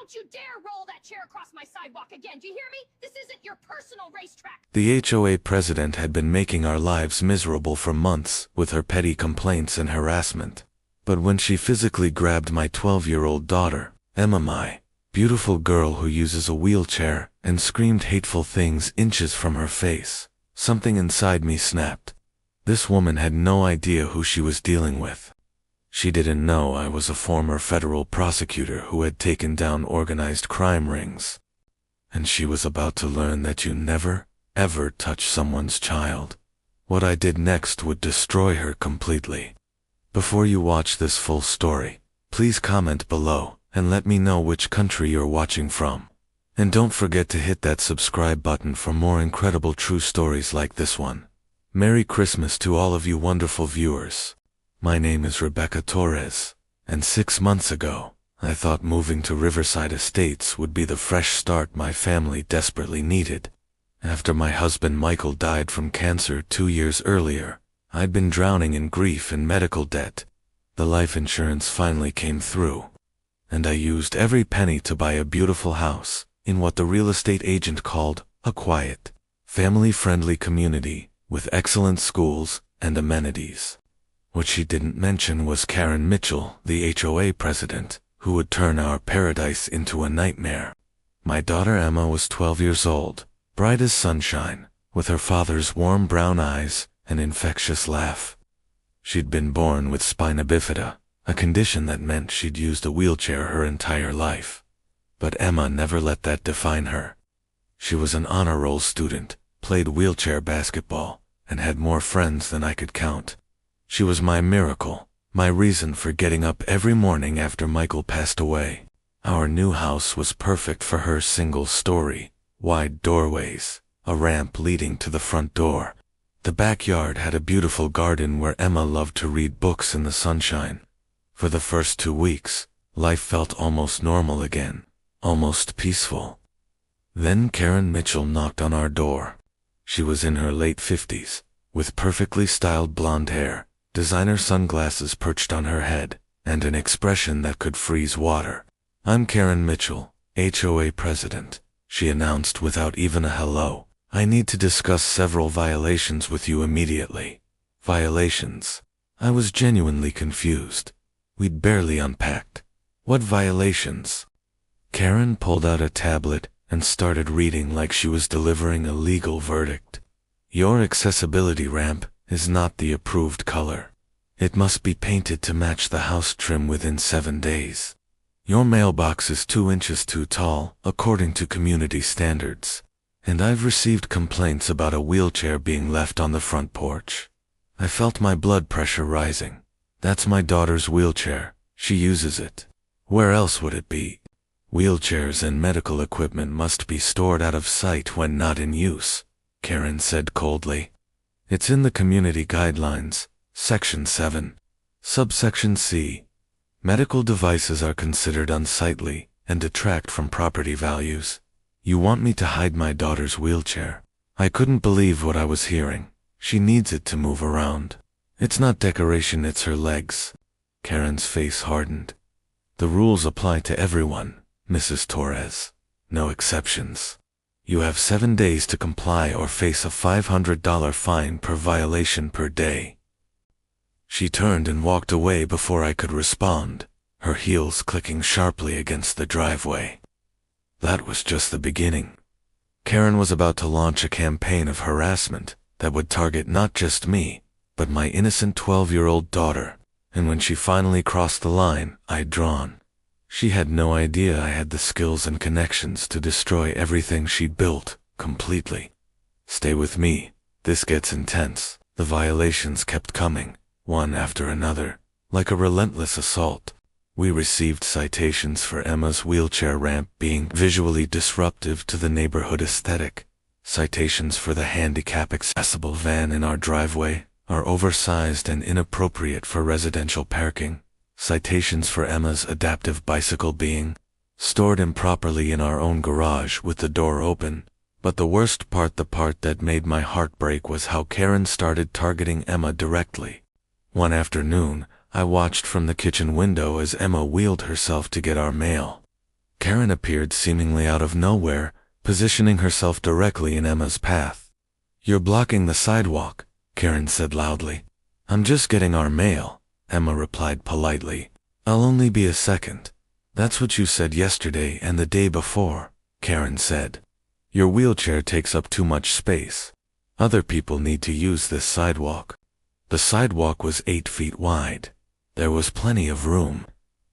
Don't you dare roll that chair across my sidewalk again, do you hear me? This isn't your personal racetrack. The HOA president had been making our lives miserable for months with her petty complaints and harassment. But when she physically grabbed my 12-year-old daughter, Emma, my beautiful girl who uses a wheelchair, and screamed hateful things inches from her face, something inside me snapped. This woman had no idea who she was dealing with. She didn't know I was a former federal prosecutor who had taken down organized crime rings. And she was about to learn that you never, ever touch someone's child. What I did next would destroy her completely. Before you watch this full story, please comment below and let me know which country you're watching from. And don't forget to hit that subscribe button for more incredible true stories like this one. Merry Christmas to all of you wonderful viewers. My name is Rebecca Torres, and 6 months ago, I thought moving to Riverside Estates would be the fresh start my family desperately needed. After my husband Michael died from cancer 2 years earlier, I'd been drowning in grief and medical debt. The life insurance finally came through, and I used every penny to buy a beautiful house in what the real estate agent called a quiet, family-friendly community with excellent schools and amenities. What she didn't mention was Karen Mitchell, the HOA president, who would turn our paradise into a nightmare. My daughter Emma was 12 years old, bright as sunshine, with her father's warm brown eyes and infectious laugh. She'd been born with spina bifida, a condition that meant she'd used a wheelchair her entire life. But Emma never let that define her. She was an honor roll student, played wheelchair basketball, and had more friends than I could count. She was my miracle, my reason for getting up every morning after Michael passed away. Our new house was perfect for her single-story, wide doorways, a ramp leading to the front door. The backyard had a beautiful garden where Emma loved to read books in the sunshine. For the first 2 weeks, life felt almost normal again, almost peaceful. Then Karen Mitchell knocked on our door. She was in her late 50s, with perfectly styled blonde hair, designer sunglasses perched on her head, and an expression that could freeze water. "I'm Karen Mitchell, HOA president," she announced without even a hello. "I need to discuss several violations with you immediately." Violations? I was genuinely confused. We'd barely unpacked. What violations? Karen pulled out a tablet and started reading like she was delivering a legal verdict. "Your accessibility ramp is not the approved color. It must be painted to match the house trim within 7 days. Your mailbox is 2 inches too tall, according to community standards. And I've received complaints about a wheelchair being left on the front porch." I felt my blood pressure rising. That's my daughter's wheelchair. She uses it. Where else would it be? "Wheelchairs and medical equipment must be stored out of sight when not in use," Karen said coldly. "It's in the community guidelines, Section 7, Subsection C. Medical devices are considered unsightly and detract from property values. You want me to hide my daughter's wheelchair?" I couldn't believe what I was hearing. She needs it to move around. "It's not decoration, it's her legs." Karen's face hardened. "The rules apply to everyone, Mrs. Torres. No exceptions. You have 7 days to comply or face a $500 fine per violation per day." She turned and walked away before I could respond, her heels clicking sharply against the driveway. That was just the beginning. Karen was about to launch a campaign of harassment that would target not just me, but my innocent 12-year-old daughter, and when she finally crossed the line I'd drawn, she had no idea I had the skills and connections to destroy everything she'd built, completely. Stay with me, this gets intense. The violations kept coming, one after another, like a relentless assault. We received citations for Emma's wheelchair ramp being visually disruptive to the neighborhood aesthetic, citations for the handicap-accessible van in our driveway are oversized and inappropriate for residential parking, citations for Emma's adaptive bicycle being stored improperly in our own garage with the door open. But the worst part, the part that made my heart break, was how Karen started targeting Emma directly. One afternoon, I watched from the kitchen window as Emma wheeled herself to get our mail. Karen appeared seemingly out of nowhere, positioning herself directly in Emma's path. "You're blocking the sidewalk," Karen said loudly. "I'm just getting our mail," Emma replied politely. "I'll only be a second." "That's what you said yesterday and the day before," Karen said. "Your wheelchair takes up too much space. Other people need to use this sidewalk." The sidewalk was 8 feet wide. There was plenty of room.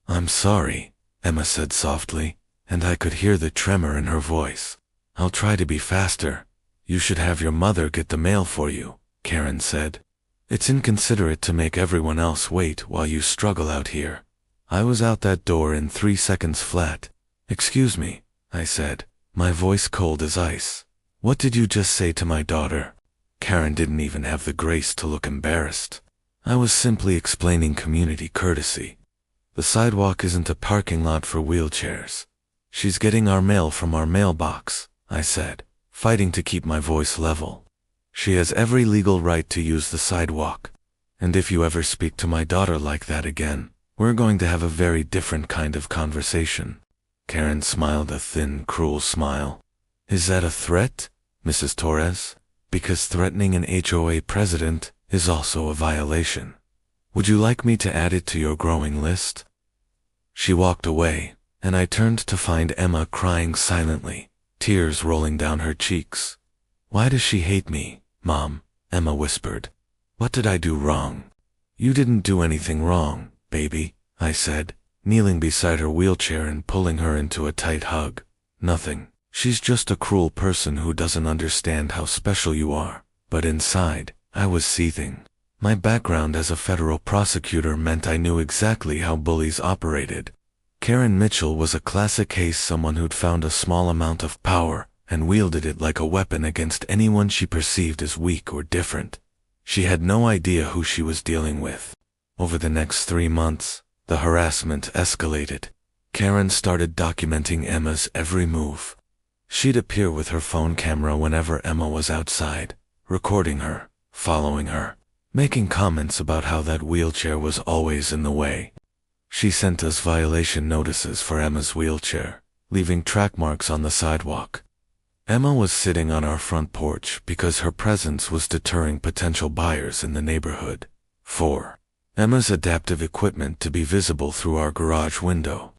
"I'm sorry," Emma said softly, and I could hear the tremor in her voice. "I'll try to be faster." "You should have your mother get the mail for you," Karen said. "It's inconsiderate to make everyone else wait while you struggle out here." I was out that door in 3 seconds flat. "Excuse me," I said, my voice cold as ice. "What did you just say to my daughter?" Karen didn't even have the grace to look embarrassed. "I was simply explaining community courtesy. The sidewalk isn't a parking lot for wheelchairs. She's getting our mail from our mailbox," I said, fighting to keep my voice level. "She has every legal right to use the sidewalk. And if you ever speak to my daughter like that again, we're going to have a very different kind of conversation." Karen smiled a thin, cruel smile. "Is that a threat, Mrs. Torres? Because threatening an HOA president is also a violation. Would you like me to add it to your growing list?" She walked away, and I turned to find Emma crying silently, tears rolling down her cheeks. "Why does she hate me, Mom?" Emma whispered. "What did I do wrong?" "You didn't do anything wrong, baby," I said, kneeling beside her wheelchair and pulling her into a tight hug. "Nothing. She's just a cruel person who doesn't understand how special you are." But inside, I was seething. My background as a federal prosecutor meant I knew exactly how bullies operated. Karen Mitchell was a classic case, someone who'd found a small amount of power and wielded it like a weapon against anyone she perceived as weak or different. She had no idea who she was dealing with. Over the next 3 months, the harassment escalated. Karen started documenting Emma's every move. She'd appear with her phone camera whenever Emma was outside, recording her, following her, making comments about how that wheelchair was always in the way. She sent us violation notices for Emma's wheelchair, leaving track marks on the sidewalk. Emma was sitting on our front porch because her presence was deterring potential buyers in the neighborhood. 4. Emma's adaptive equipment to be visible through our garage window.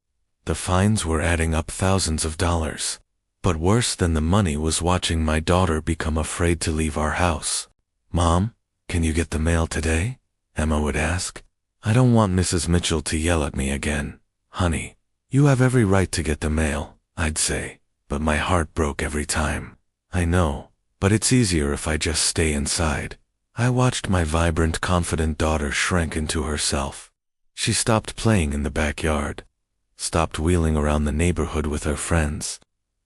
The fines were adding up thousands of dollars. But worse than the money was watching my daughter become afraid to leave our house. "Mom, can you get the mail today?" Emma would ask. "I don't want Mrs. Mitchell to yell at me again." "Honey, you have every right to get the mail," I'd say, but my heart broke every time. "I know, but it's easier if I just stay inside." I watched my vibrant, confident daughter shrink into herself. She stopped playing in the backyard, stopped wheeling around the neighborhood with her friends,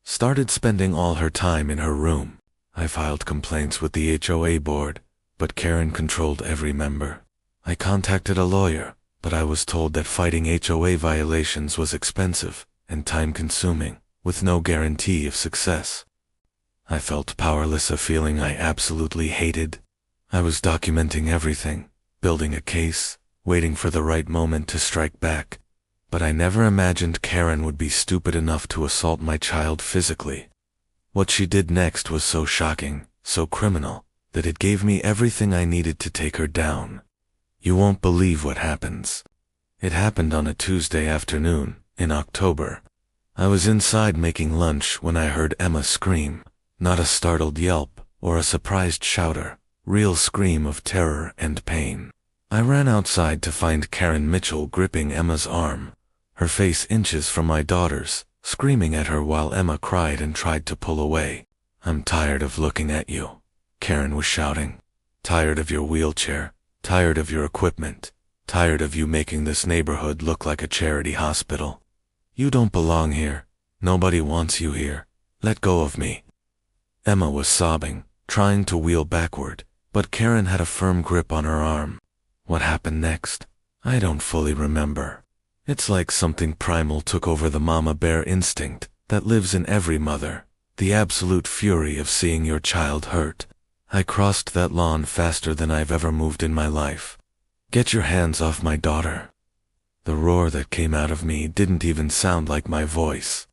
started spending all her time in her room. I filed complaints with the HOA board, but Karen controlled every member. I contacted a lawyer, but I was told that fighting HOA violations was expensive and time-consuming, with no guarantee of success. I felt powerless, a feeling I absolutely hated. I was documenting everything, building a case, waiting for the right moment to strike back. But I never imagined Karen would be stupid enough to assault my child physically. What she did next was so shocking, so criminal, that it gave me everything I needed to take her down. You won't believe what happens. It happened on a Tuesday afternoon, in October. I was inside making lunch when I heard Emma scream, not a startled yelp or a surprised shouter. Real scream of terror and pain. I ran outside to find Karen Mitchell gripping Emma's arm, her face inches from my daughter's, screaming at her while Emma cried and tried to pull away. "I'm tired of looking at you," Karen was shouting. "Tired of your wheelchair, tired of your equipment, tired of you making this neighborhood look like a charity hospital. You don't belong here. Nobody wants you here. Let go of me." Emma was sobbing, trying to wheel backward, but Karen had a firm grip on her arm. What happened next? I don't fully remember. It's like something primal took over, the mama bear instinct that lives in every mother, the absolute fury of seeing your child hurt. I crossed that lawn faster than I've ever moved in my life. "Get your hands off my daughter." The roar that came out of me didn't even sound like my voice.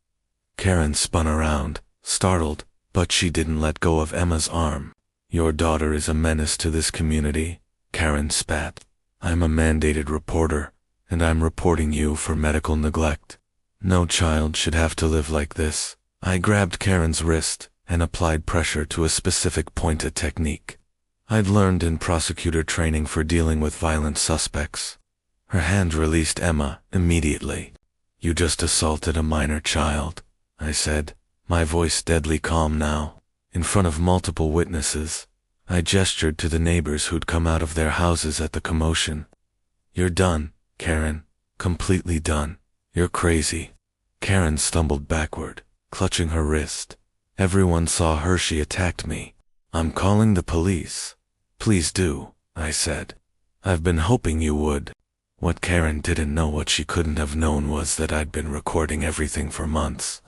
Karen spun around, startled, but she didn't let go of Emma's arm. Your daughter is a menace to this community, Karen spat. I'm a mandated reporter, and I'm reporting you for medical neglect. No child should have to live like this. I grabbed Karen's wrist and applied pressure to a specific pointed technique I'd learned in prosecutor training for dealing with violent suspects. Her hand released Emma immediately. You just assaulted a minor child, I said, my voice deadly calm now. In front of multiple witnesses, I gestured to the neighbors who'd come out of their houses at the commotion. You're done, Karen. Completely done. You're crazy. Karen stumbled backward, clutching her wrist. Everyone saw her. She attacked me. I'm calling the police. Please do, I said. I've been hoping you would. What Karen didn't know, what she couldn't have known, was that I'd been recording everything for months.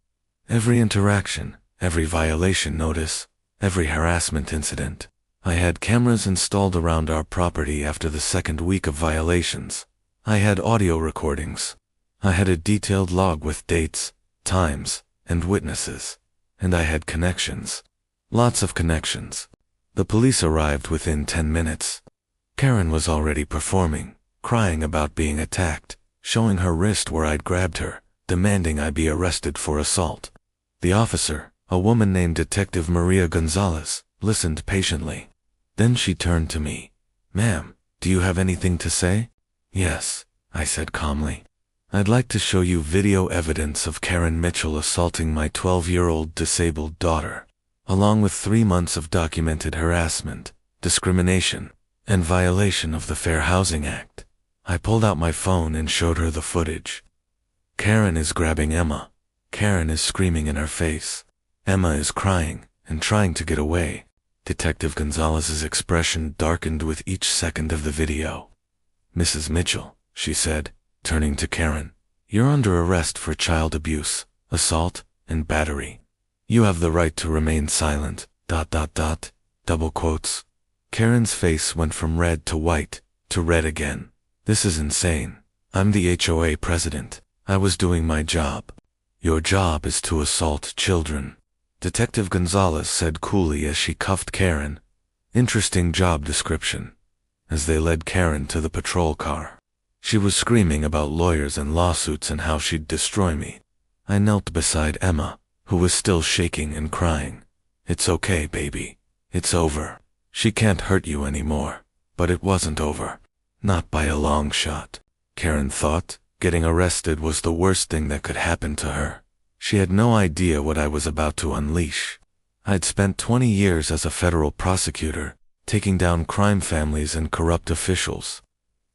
Every interaction, every violation notice, every harassment incident. I had cameras installed around our property after the second week of violations. I had audio recordings. I had a detailed log with dates, times, and witnesses. And I had connections. Lots of connections. The police arrived within 10 minutes. Karen was already performing, crying about being attacked, showing her wrist where I'd grabbed her, demanding I be arrested for assault. The officer, a woman named Detective Maria Gonzalez, listened patiently. Then she turned to me. Ma'am, do you have anything to say? Yes, I said calmly. I'd like to show you video evidence of Karen Mitchell assaulting my 12-year-old disabled daughter, along with 3 months of documented harassment, discrimination, and violation of the Fair Housing Act. I pulled out my phone and showed her the footage. Karen is grabbing Emma. Karen is screaming in her face. Emma is crying and trying to get away. Detective Gonzalez's expression darkened with each second of the video. Mrs. Mitchell, she said, turning to Karen, you're under arrest for child abuse, assault, and battery. You have the right to remain silent, ... double quotes. Karen's face went from red to white, to red again. This is insane. I'm the HOA president. I was doing my job. Your job is to assault children, Detective Gonzalez said coolly as she cuffed Karen. Interesting job description. As they led Karen to the patrol car. She was screaming about lawyers and lawsuits and how she'd destroy me. I knelt beside Emma, who was still shaking and crying. It's okay, baby. It's over. She can't hurt you anymore. But it wasn't over. Not by a long shot. Karen thought getting arrested was the worst thing that could happen to her. She had no idea what I was about to unleash. I'd spent 20 years as a federal prosecutor, taking down crime families and corrupt officials.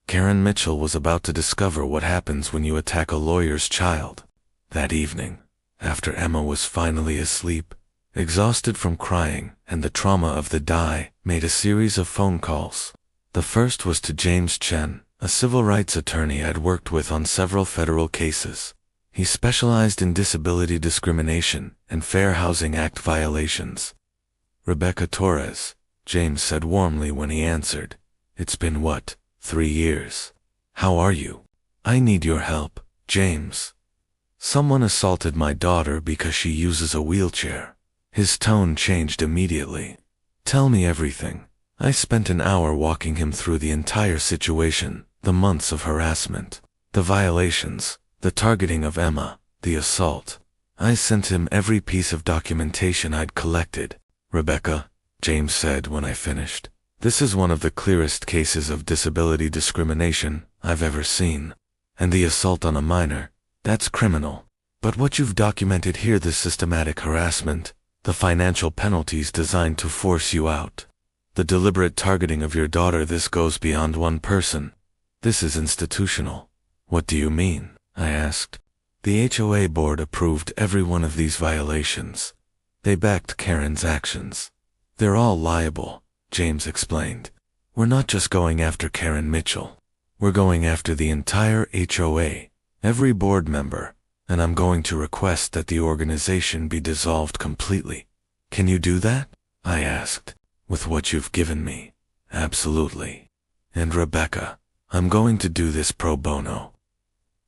Karen Mitchell was about to discover what happens when you attack a lawyer's child. That evening, after Emma was finally asleep, exhausted from crying and the trauma of the die, made a series of phone calls. The first was to James Chen, a civil rights attorney I'd worked with on several federal cases. He specialized in disability discrimination and Fair Housing Act violations. Rebecca Torres, James said warmly when he answered. It's been what, 3 years? How are you? I need your help, James. Someone assaulted my daughter because she uses a wheelchair. His tone changed immediately. Tell me everything. I spent an hour walking him through the entire situation, the months of harassment, the violations, the targeting of Emma, the assault. I sent him every piece of documentation I'd collected. Rebecca, James said when I finished, this is one of the clearest cases of disability discrimination I've ever seen. And the assault on a minor, that's criminal. But what you've documented here, the systematic harassment, the financial penalties designed to force you out, the deliberate targeting of your daughter, this goes beyond one person. This is institutional. What do you mean? I asked. The HOA board approved every one of these violations. They backed Karen's actions. They're all liable, James explained. We're not just going after Karen Mitchell. We're going after the entire HOA, every board member, and I'm going to request that the organization be dissolved completely. Can you do that? I asked. With what you've given me? Absolutely. And Rebecca, I'm going to do this pro bono.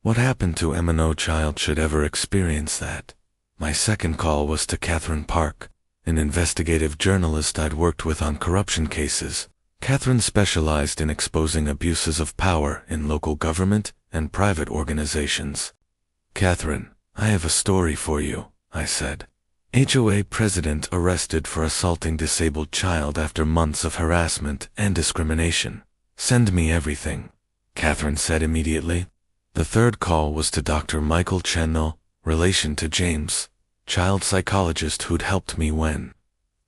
What happened to Emma? No child should ever experience that. My second call was to Catherine Park, an investigative journalist I'd worked with on corruption cases. Catherine specialized in exposing abuses of power in local government and private organizations. "Catherine, I have a story for you," I said. "HOA president arrested for assaulting disabled child after months of harassment and discrimination. Send me everything," Catherine said immediately. The third call was to Dr. Michael Chen, relation to James, child psychologist who'd helped me when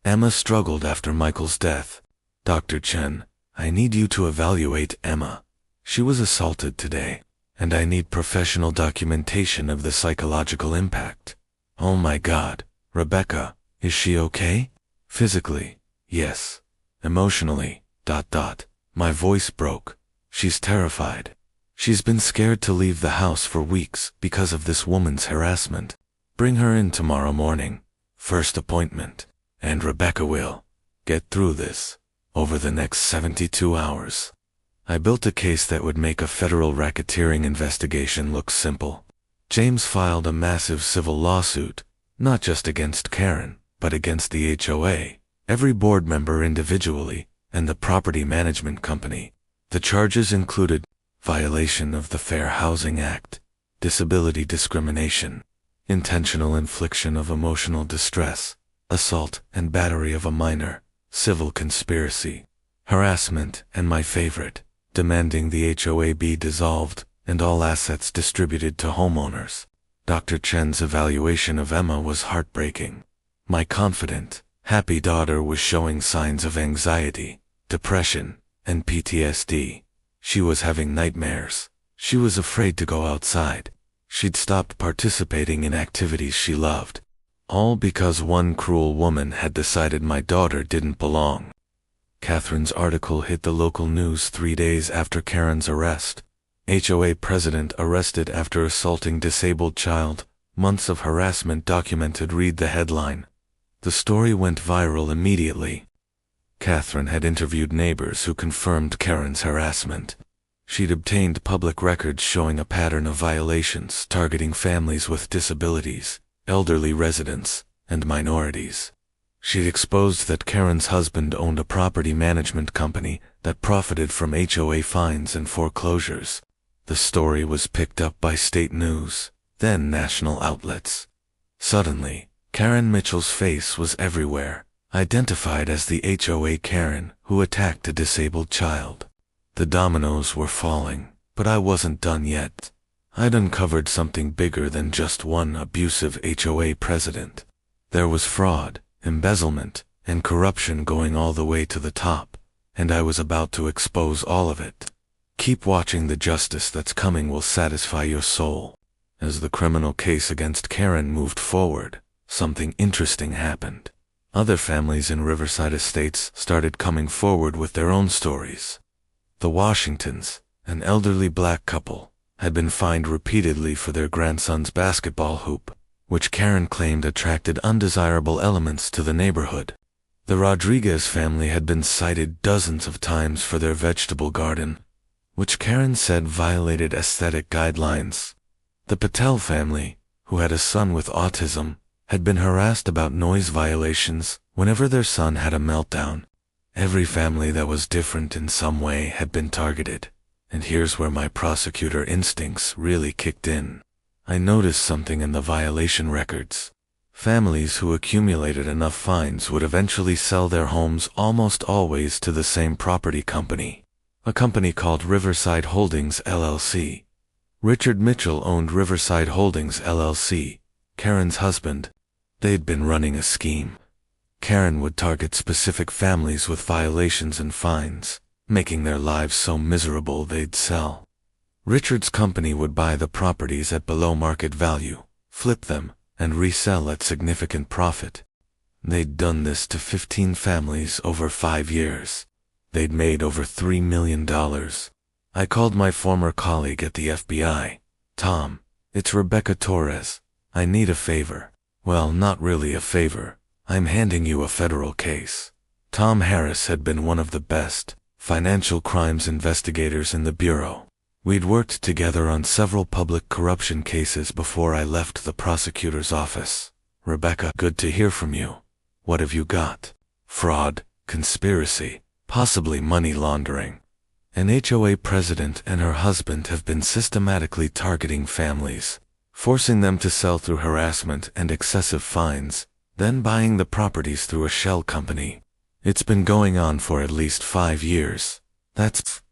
Emma struggled after Michael's death. "Dr. Chen, I need you to evaluate Emma. She was assaulted today, and I need professional documentation of the psychological impact." "Oh my God, Rebecca, is she okay?" "Physically, yes. Emotionally, ... My voice broke. She's terrified. She's been scared to leave the house for weeks because of this woman's harassment. Bring her in tomorrow morning. First appointment. And Rebecca will get through this over the next 72 hours. I built a case that would make a federal racketeering investigation look simple. James filed a massive civil lawsuit, not just against Karen, but against the HOA, every board member individually, and the property management company. The charges included violation of the Fair Housing Act, disability discrimination, intentional infliction of emotional distress, assault and battery of a minor, civil conspiracy, harassment, and my favorite, demanding the HOA be dissolved and all assets distributed to homeowners. Dr. Chen's evaluation of Emma was heartbreaking. My confident, happy daughter was showing signs of anxiety, depression, and PTSD. She was having nightmares. She was afraid to go outside. She'd stopped participating in activities she loved. All because one cruel woman had decided my daughter didn't belong. Catherine's article hit the local news 3 days after Karen's arrest. HOA president arrested after assaulting disabled child. Months of harassment documented. Read the headline. The story went viral immediately. Catherine had interviewed neighbors who confirmed Karen's harassment. She'd obtained public records showing a pattern of violations targeting families with disabilities, elderly residents, and minorities. She'd exposed that Karen's husband owned a property management company that profited from HOA fines and foreclosures. The story was picked up by state news, then national outlets. Suddenly, Karen Mitchell's face was everywhere, identified as the HOA Karen who attacked a disabled child. The dominoes were falling, but I wasn't done yet. I'd uncovered something bigger than just one abusive HOA president. There was fraud, embezzlement, and corruption going all the way to the top, and I was about to expose all of it. Keep watching. The justice that's coming will satisfy your soul. As the criminal case against Karen moved forward, something interesting happened. Other families in Riverside Estates started coming forward with their own stories. The Washingtons, an elderly black couple, had been fined repeatedly for their grandson's basketball hoop, which Karen claimed attracted undesirable elements to the neighborhood. The Rodriguez family had been cited dozens of times for their vegetable garden, which Karen said violated aesthetic guidelines. The Patel family, who had a son with autism, had been harassed about noise violations whenever their son had a meltdown. Every family that was different in some way had been targeted, and here's where my prosecutor instincts really kicked in. I noticed something in the violation records. Families who accumulated enough fines would eventually sell their homes almost always to the same property company, a company called Riverside Holdings LLC. Richard Mitchell owned Riverside Holdings LLC, Karen's husband. They'd been running a scheme. Karen would target specific families with violations and fines, making their lives so miserable they'd sell. Richard's company would buy the properties at below market value, flip them, and resell at significant profit. They'd done this to 15 families over 5 years. They'd made over $3 million. I called my former colleague at the FBI. "Tom, it's Rebecca Torres. I need a favor." "Well, not really a favor. I'm handing you a federal case." Tom Harris had been one of the best financial crimes investigators in the Bureau. We'd worked together on several public corruption cases before I left the prosecutor's office. Rebecca, good to hear from you. What have you got? Fraud, conspiracy, possibly money laundering. An HOA president and her husband have been systematically targeting families, forcing them to sell through harassment and excessive fines, then buying the properties through a shell company. It's been going on for at least 5 years. That's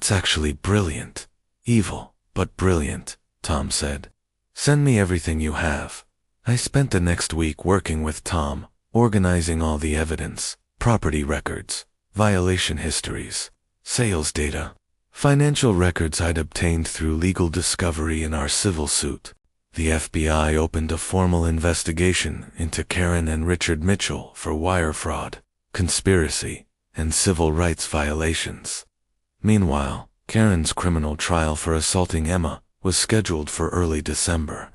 actually brilliant. Evil, but brilliant, Tom said. Send me everything you have. I spent the next week working with Tom, organizing all the evidence, property records, violation histories, sales data, financial records I'd obtained through legal discovery in our civil suit. The FBI opened a formal investigation into Karen and Richard Mitchell for wire fraud, conspiracy, and civil rights violations. Meanwhile, Karen's criminal trial for assaulting Emma was scheduled for early December.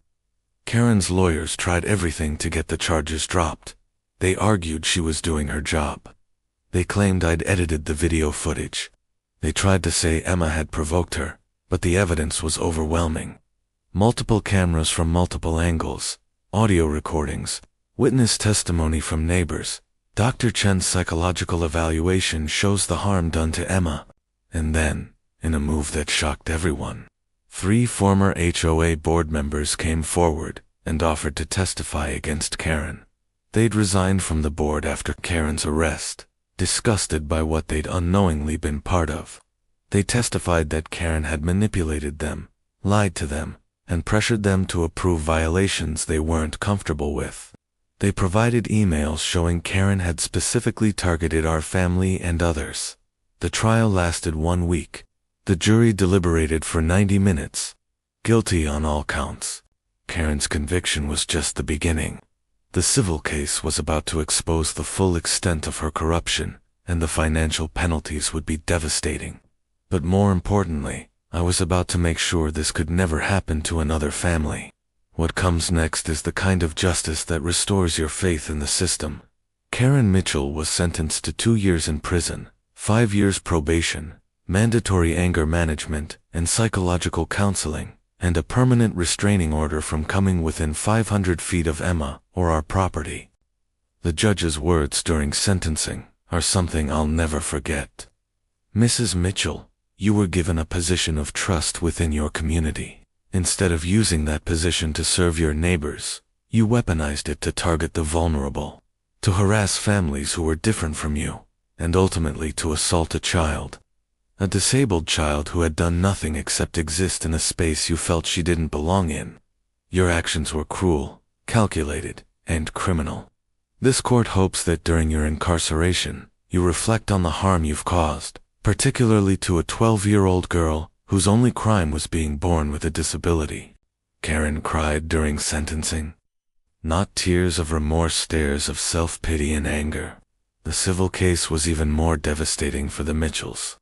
Karen's lawyers tried everything to get the charges dropped. They argued she was doing her job. They claimed I'd edited the video footage. They tried to say Emma had provoked her, but the evidence was overwhelming. Multiple cameras from multiple angles, audio recordings, witness testimony from neighbors. Dr. Chen's psychological evaluation shows the harm done to Emma. And then, in a move that shocked everyone, 3 former HOA board members came forward and offered to testify against Karen. They'd resigned from the board after Karen's arrest, disgusted by what they'd unknowingly been part of. They testified that Karen had manipulated them, lied to them, and pressured them to approve violations they weren't comfortable with. They provided emails showing Karen had specifically targeted our family and others. The trial lasted 1 week. The jury deliberated for 90 minutes. Guilty on all counts. Karen's conviction was just the beginning. The civil case was about to expose the full extent of her corruption, and the financial penalties would be devastating. But more importantly, I was about to make sure this could never happen to another family. What comes next is the kind of justice that restores your faith in the system. Karen Mitchell was sentenced to 2 years in prison, 5 years probation, mandatory anger management and psychological counseling, and a permanent restraining order from coming within 500 feet of Emma or our property. The judge's words during sentencing are something I'll never forget. Mrs. Mitchell, you were given a position of trust within your community. Instead of using that position to serve your neighbors, you weaponized it to target the vulnerable, to harass families who were different from you, and ultimately to assault a child. A disabled child who had done nothing except exist in a space you felt she didn't belong in. Your actions were cruel, calculated, and criminal. This court hopes that during your incarceration, you reflect on the harm you've caused, particularly to a 12-year-old girl whose only crime was being born with a disability. Karen cried during sentencing. Not tears of remorse, stares of self-pity and anger. The civil case was even more devastating for the Mitchells.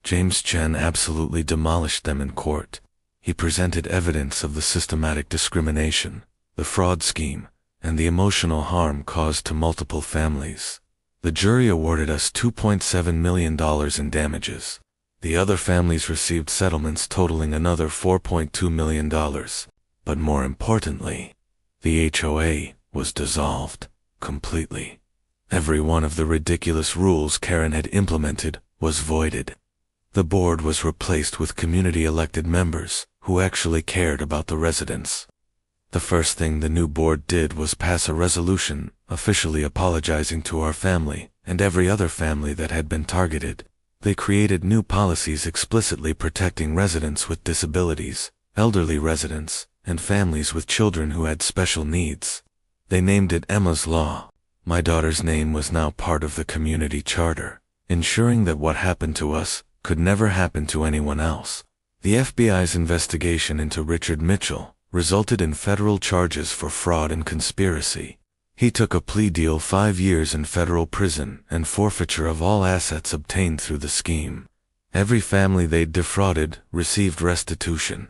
James Chen absolutely demolished them in court. He presented evidence of the systematic discrimination, the fraud scheme, and the emotional harm caused to multiple families. The jury awarded us $2.7 million in damages. The other families received settlements totaling another $4.2 million. But more importantly, the HOA was dissolved completely. Every one of the ridiculous rules Karen had implemented was voided. The board was replaced with community-elected members who actually cared about the residents. The first thing the new board did was pass a resolution officially apologizing to our family and every other family that had been targeted. They created new policies explicitly protecting residents with disabilities, elderly residents, and families with children who had special needs. They named it Emma's Law. My daughter's name was now part of the community charter, ensuring that what happened to us could never happen to anyone else. The FBI's investigation into Richard Mitchell resulted in federal charges for fraud and conspiracy. He took a plea deal, 5 years in federal prison and forfeiture of all assets obtained through the scheme. Every family they'd defrauded received restitution.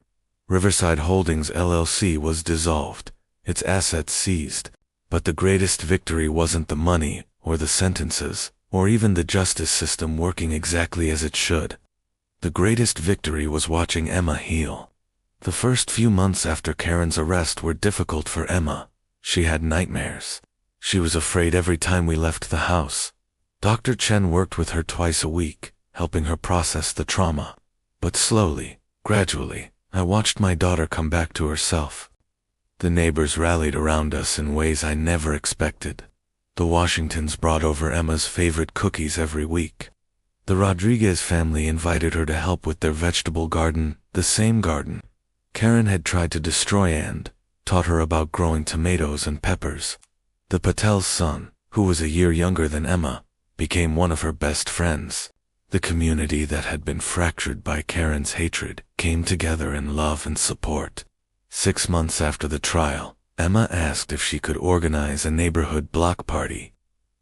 Riverside Holdings LLC was dissolved, its assets seized. But the greatest victory wasn't the money or the sentences, or even the justice system working exactly as it should. The greatest victory was watching Emma heal. The first few months after Karen's arrest were difficult for Emma. She had nightmares. She was afraid every time we left the house. Dr. Chen worked with her twice a week, helping her process the trauma. But slowly, gradually, I watched my daughter come back to herself. The neighbors rallied around us in ways I never expected. The Washingtons brought over Emma's favorite cookies every week. The Rodriguez family invited her to help with their vegetable garden, the same garden Karen had tried to destroy, and taught her about growing tomatoes and peppers. The Patel's son, who was a year younger than Emma, became one of her best friends. The community that had been fractured by Karen's hatred came together in love and support. 6 months after the trial, Emma asked if she could organize a neighborhood block party.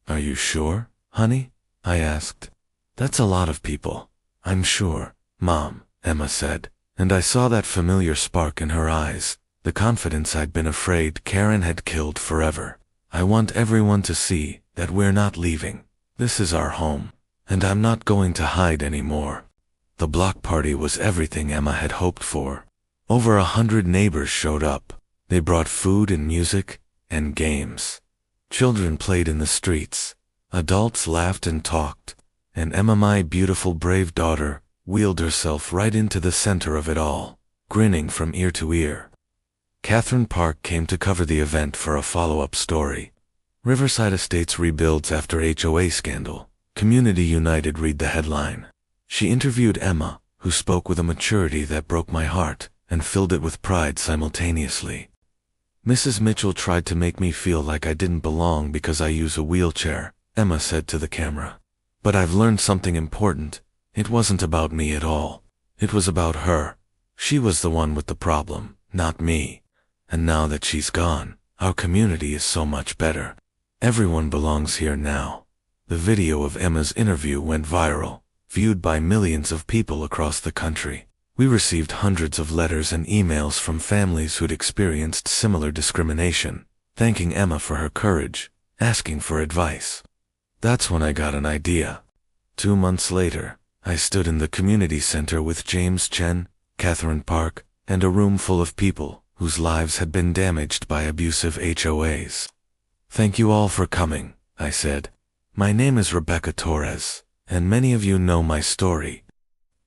"Are you sure, honey?" I asked. "That's a lot of people." "I'm sure, Mom," Emma said, and I saw that familiar spark in her eyes, the confidence I'd been afraid Karen had killed forever. "I want everyone to see that we're not leaving. This is our home, and I'm not going to hide anymore." The block party was everything Emma had hoped for. Over 100 neighbors showed up. They brought food and music and games. Children played in the streets. Adults laughed and talked. And Emma, my beautiful brave daughter, wheeled herself right into the center of it all, grinning from ear to ear. Catherine Park came to cover the event for a follow-up story. Riverside Estates rebuilds after HOA scandal. Community United, read the headline. She interviewed Emma, who spoke with a maturity that broke my heart and filled it with pride simultaneously. "Mrs. Mitchell tried to make me feel like I didn't belong because I use a wheelchair," Emma said to the camera. "But I've learned something important. It wasn't about me at all. It was about her. She was the one with the problem, not me. And now that she's gone, our community is so much better. Everyone belongs here now." The video of Emma's interview went viral, viewed by millions of people across the country. We received hundreds of letters and emails from families who'd experienced similar discrimination, thanking Emma for her courage, asking for advice. That's when I got an idea. 2 months later, I stood in the community center with James Chen, Catherine Park, and a room full of people whose lives had been damaged by abusive HOAs. "Thank you all for coming," I said. "My name is Rebecca Torres, and many of you know my story.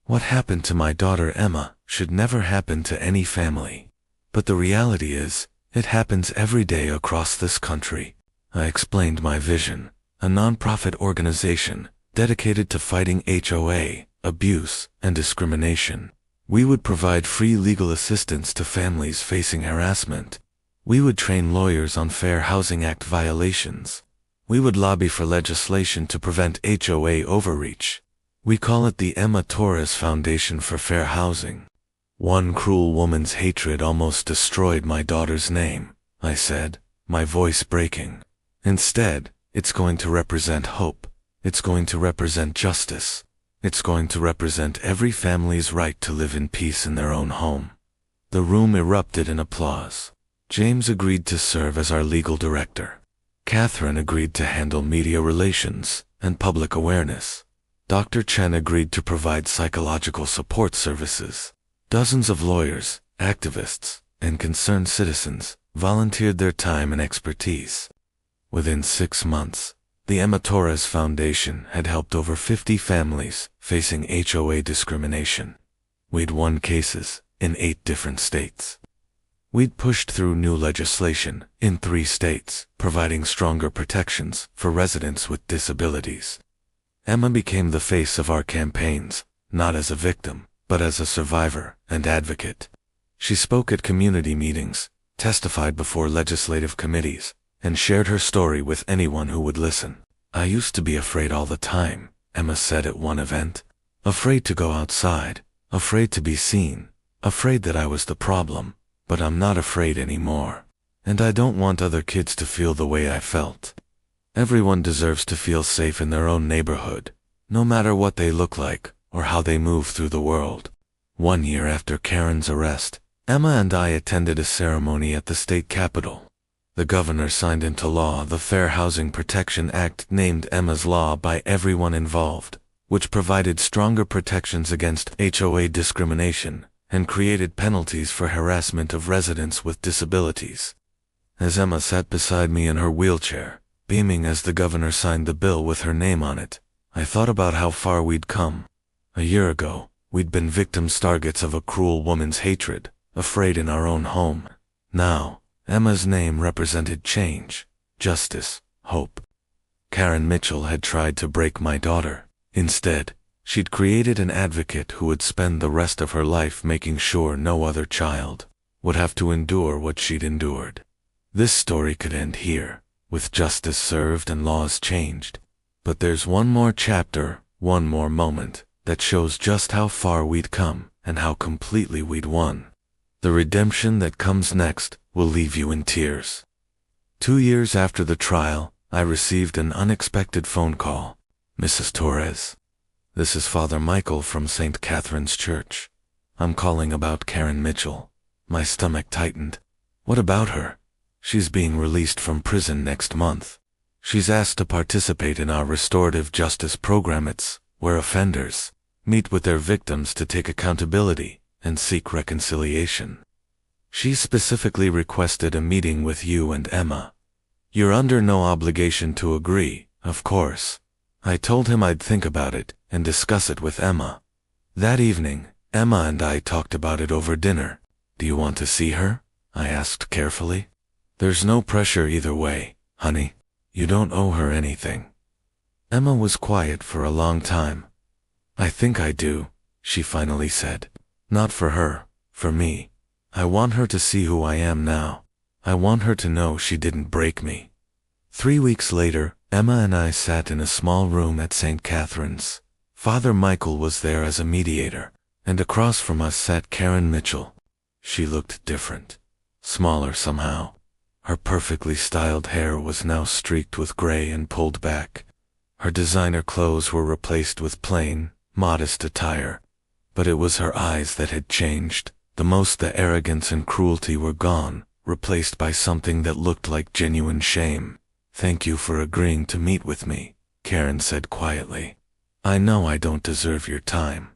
What happened to my daughter Emma should never happen to any family. But the reality is, it happens every day across this country." I explained my vision, a nonprofit organization dedicated to fighting HOA, abuse, and discrimination. We would provide free legal assistance to families facing harassment. We would train lawyers on Fair Housing Act violations. We would lobby for legislation to prevent HOA overreach. We call it the Emma Torres Foundation for Fair Housing. "One cruel woman's hatred almost destroyed my daughter's name," I said, my voice breaking. "Instead, it's going to represent hope. It's going to represent justice. It's going to represent every family's right to live in peace in their own home." The room erupted in applause. James agreed to serve as our legal director. Catherine agreed to handle media relations and public awareness. Dr. Chen agreed to provide psychological support services. Dozens of lawyers, activists, and concerned citizens volunteered their time and expertise. Within 6 months, the Emma Torres Foundation had helped over 50 families facing HOA discrimination. We'd won cases in 8 different states. We'd pushed through new legislation in 3 states, providing stronger protections for residents with disabilities. Emma became the face of our campaigns, not as a victim, but as a survivor and advocate. She spoke at community meetings, testified before legislative committees, and shared her story with anyone who would listen. "I used to be afraid all the time," Emma said at one event. "Afraid to go outside, afraid to be seen, afraid that I was the problem. But I'm not afraid anymore. And I don't want other kids to feel the way I felt. Everyone deserves to feel safe in their own neighborhood, no matter what they look like or how they move through the world." 1 year after Karen's arrest, Emma and I attended a ceremony at the state capitol. The governor signed into law the Fair Housing Protection Act, named Emma's Law by everyone involved, which provided stronger protections against HOA discrimination and created penalties for harassment of residents with disabilities. as Emma sat beside me in her wheelchair, beaming as the governor signed the bill with her name on it. I thought about how far we'd come. A year ago, we'd been victims targets of a cruel woman's hatred, afraid in our own home. Now, Emma's name represented change, justice, hope. Karen Mitchell had tried to break my daughter. Instead, she'd created an advocate who would spend the rest of her life making sure no other child would have to endure what she'd endured. This story could end here, with justice served and laws changed. But there's one more chapter, one more moment, that shows just how far we'd come and how completely we'd won. The redemption that comes next will leave you in tears. 2 years after the trial, I received an unexpected phone call. Mrs. Torres, this is Father Michael from St. Catherine's Church. I'm calling about Karen Mitchell. My stomach tightened. What about her? She's being released from prison next month. She's asked to participate in our restorative justice program. It's where offenders meet with their victims to take accountability and seek reconciliation. She specifically requested a meeting with you and Emma. You're under no obligation to agree, of course. I told him I'd think about it and discuss it with Emma. That evening, Emma and I talked about it over dinner. Do you want to see her? I asked carefully. There's no pressure either way, honey. You don't owe her anything. Emma was quiet for a long time. I think I do, she finally said. Not for her, for me. I want her to see who I am now. I want her to know she didn't break me. 3 weeks later, Emma and I sat in a small room at St. Catherine's. Father Michael was there as a mediator, and across from us sat Karen Mitchell. She looked different, smaller somehow. Her perfectly styled hair was now streaked with gray and pulled back. Her designer clothes were replaced with plain, modest attire. But it was her eyes that had changed. The arrogance and cruelty were gone, replaced by something that looked like genuine shame. Thank you for agreeing to meet with me, Karen said quietly. I know I don't deserve your time.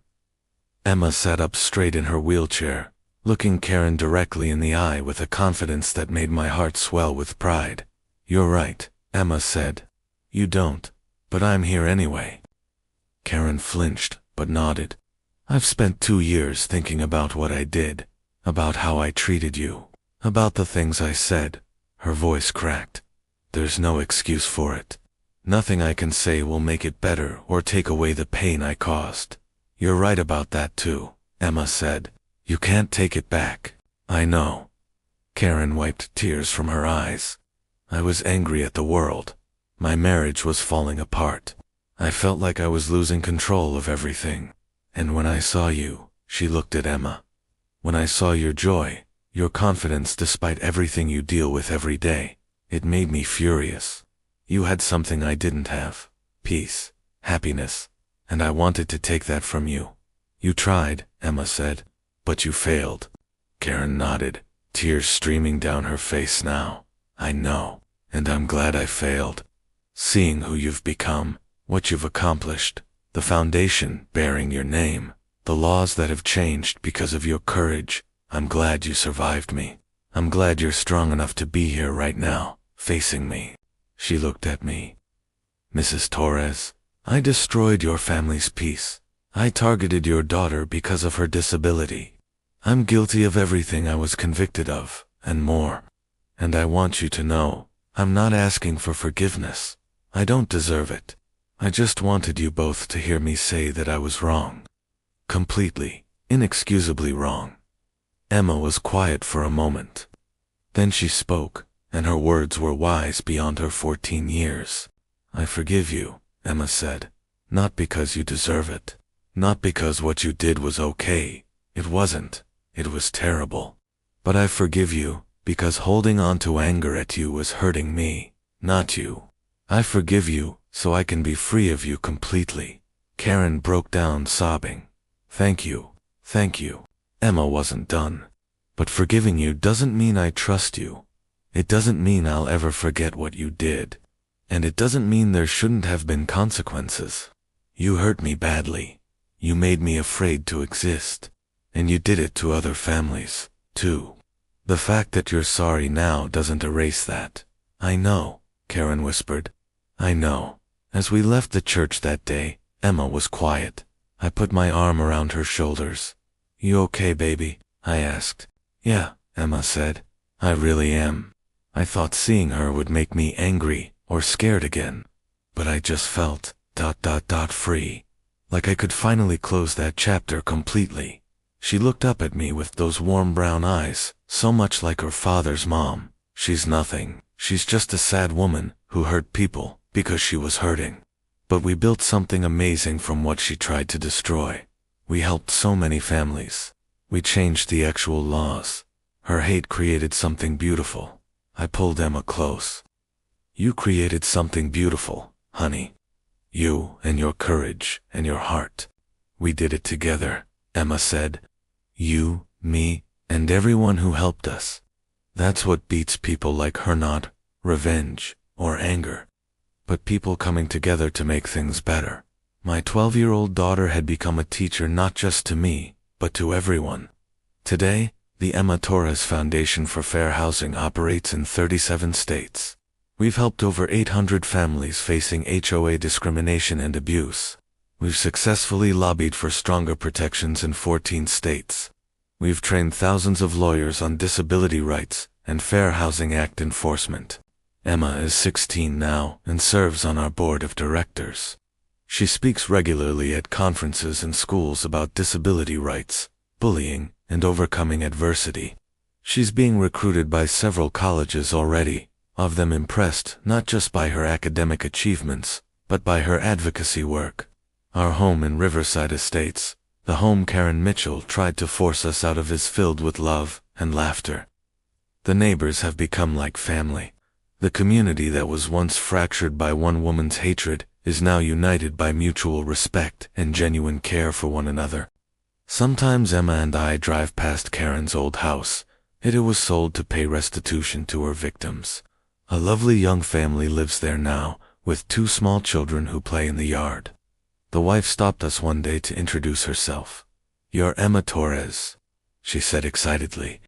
Emma sat up straight in her wheelchair, looking Karen directly in the eye with a confidence that made my heart swell with pride. You're right, Emma said. You don't, but I'm here anyway. Karen flinched, but nodded. I've spent 2 years thinking about what I did, about how I treated you, about the things I said. Her voice cracked. There's no excuse for it. Nothing I can say will make it better or take away the pain I caused. You're right about that too, Emma said. You can't take it back. I know. Karen wiped tears from her eyes. I was angry at the world. My marriage was falling apart. I felt like I was losing control of everything. And when I saw you, she looked at Emma. When I saw your joy, your confidence despite everything you deal with every day, it made me furious. You had something I didn't have. Peace, happiness, and I wanted to take that from you. You tried, Emma said. But you failed. Karen nodded, tears streaming down her face now. I know, and I'm glad I failed. Seeing who you've become, what you've accomplished, the foundation bearing your name, the laws that have changed because of your courage, I'm glad you survived me. I'm glad you're strong enough to be here right now, facing me. She looked at me. Mrs. Torres, I destroyed your family's peace. I targeted your daughter because of her disability. I'm guilty of everything I was convicted of, and more. And I want you to know, I'm not asking for forgiveness. I don't deserve it. I just wanted you both to hear me say that I was wrong. Completely, inexcusably wrong. Emma was quiet for a moment. Then she spoke, and her words were wise beyond her 14 years. I forgive you, Emma said. Not because you deserve it. Not because what you did was okay. It wasn't. It was terrible. But I forgive you, because holding on to anger at you was hurting me, not you. I forgive you, so I can be free of you completely. Karen broke down sobbing. Thank you. Thank you. Emma wasn't done. But forgiving you doesn't mean I trust you. It doesn't mean I'll ever forget what you did. And it doesn't mean there shouldn't have been consequences. You hurt me badly. You made me afraid to exist. And you did it to other families, too. The fact that you're sorry now doesn't erase that. I know, Karen whispered. I know. As we left the church that day, Emma was quiet. I put my arm around her shoulders. You okay, baby? I asked. Yeah, Emma said. I really am. I thought seeing her would make me angry or scared again. But I just felt free. Like I could finally close that chapter completely. She looked up at me with those warm brown eyes, so much like her father's mom. She's nothing. She's just a sad woman who hurt people because she was hurting. But we built something amazing from what she tried to destroy. We helped so many families. We changed the actual laws. Her hate created something beautiful. I pulled Emma close. You created something beautiful, honey. You and your courage and your heart. We did it together, Emma said. You, me, and everyone who helped us. That's what beats people like her, not revenge or anger, but people coming together to make things better. My 12-year-old daughter had become a teacher not just to me, but to everyone. Today, the Emma Torres Foundation for Fair Housing operates in 37 states. We've helped over 800 families facing HOA discrimination and abuse. We've successfully lobbied for stronger protections in 14 states. We've trained thousands of lawyers on disability rights and Fair Housing Act enforcement. Emma is 16 now and serves on our board of directors. She speaks regularly at conferences and schools about disability rights, bullying, and overcoming adversity. She's being recruited by several colleges already, of them impressed not just by her academic achievements, but by her advocacy work. Our home in Riverside Estates, the home Karen Mitchell tried to force us out of, is filled with love and laughter. The neighbors have become like family. The community that was once fractured by one woman's hatred is now united by mutual respect and genuine care for one another. Sometimes Emma and I drive past Karen's old house. It was sold to pay restitution to her victims. A lovely young family lives there now, with 2 small children who play in the yard. The wife stopped us one day to introduce herself. You're Emma Torres, she said excitedly.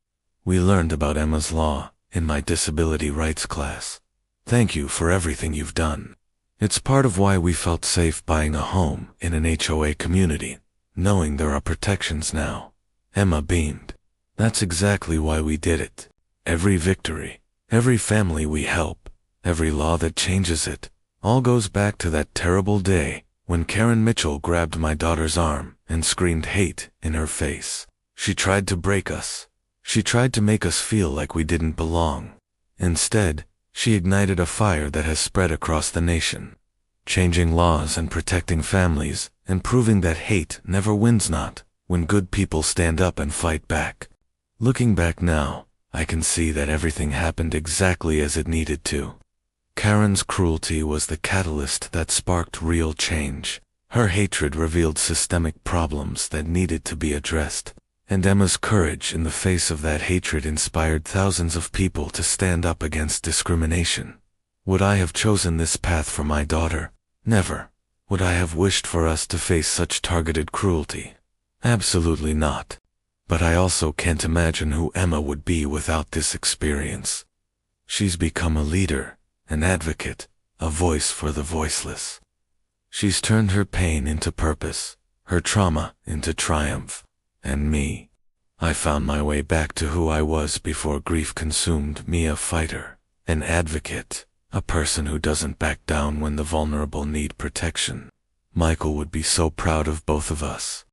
We learned about Emma's law in my disability rights class. Thank you for everything you've done. It's part of why we felt safe buying a home in an HOA community, knowing there are protections now. Emma beamed. That's exactly why we did it. Every victory, every family we help, every law that changes it, all goes back to that terrible day when Karen Mitchell grabbed my daughter's arm and screamed hate in her face. She tried to break us. She tried to make us feel like we didn't belong. Instead, she ignited a fire that has spread across the nation, changing laws and protecting families, and proving that hate never wins, not when good people stand up and fight back. Looking back now, I can see that everything happened exactly as it needed to. Karen's cruelty was the catalyst that sparked real change. Her hatred revealed systemic problems that needed to be addressed. And Emma's courage in the face of that hatred inspired thousands of people to stand up against discrimination. Would I have chosen this path for my daughter? Never. Would I have wished for us to face such targeted cruelty? Absolutely not. But I also can't imagine who Emma would be without this experience. She's become a leader, an advocate, a voice for the voiceless. She's turned her pain into purpose, her trauma into triumph. And me. I found my way back to who I was before grief consumed me, a fighter, an advocate, a person who doesn't back down when the vulnerable need protection. Michael would be so proud of both of us.